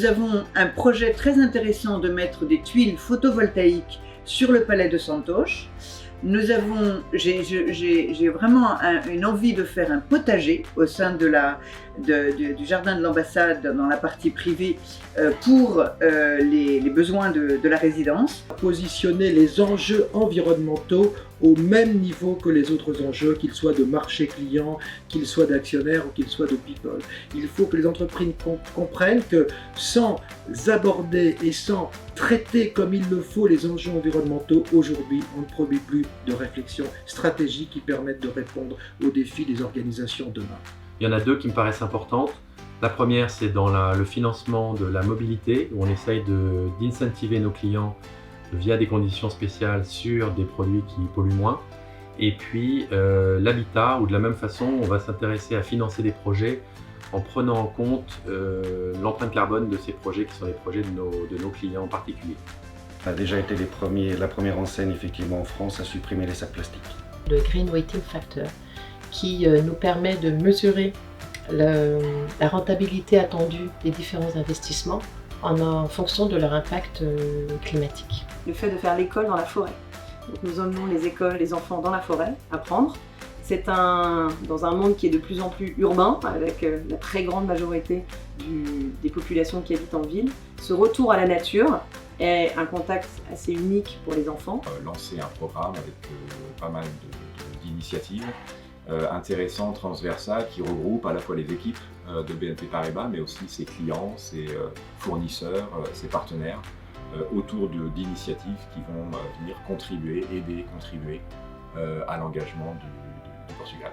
nous avons un projet très intéressant de mettre des tuiles photovoltaïques sur le palais de Santoche. J'ai vraiment une envie de faire un potager au sein du jardin de l'ambassade dans la partie privée pour les besoins de la résidence. Positionner les enjeux environnementaux au même niveau que les autres enjeux, qu'ils soient de marché client, qu'ils soient d'actionnaires ou qu'ils soient de people. Il faut que les entreprises comprennent que sans aborder et sans traiter comme il le faut les enjeux environnementaux, aujourd'hui, on ne produit plus de réflexions stratégiques qui permettent de répondre aux défis des organisations demain. Il y en a deux qui me paraissent importantes. La première, c'est dans le financement de la mobilité, où on essaye d'incentiver nos clients via des conditions spéciales sur des produits qui polluent moins. Et puis l'habitat, où de la même façon, on va s'intéresser à financer des projets en prenant en compte l'empreinte carbone de ces projets qui sont les projets de nos clients en particulier. On a déjà été la première enseigne effectivement en France à supprimer les sacs plastiques. Le Green Weighting Factor qui nous permet de mesurer la rentabilité attendue des différents investissements en fonction de leur impact climatique. Le fait de faire l'école dans la forêt. Donc nous emmenons les enfants dans la forêt, apprendre. C'est dans un monde qui est de plus en plus urbain, avec la très grande majorité des populations qui habitent en ville. Ce retour à la nature est un contact assez unique pour les enfants. Lancer un programme avec pas mal d'initiatives intéressantes, transversales, qui regroupent à la fois les équipes de BNP Paribas, mais aussi ses clients, ses fournisseurs, ses partenaires, autour d'initiatives qui vont venir contribuer à l'engagement du Portugal.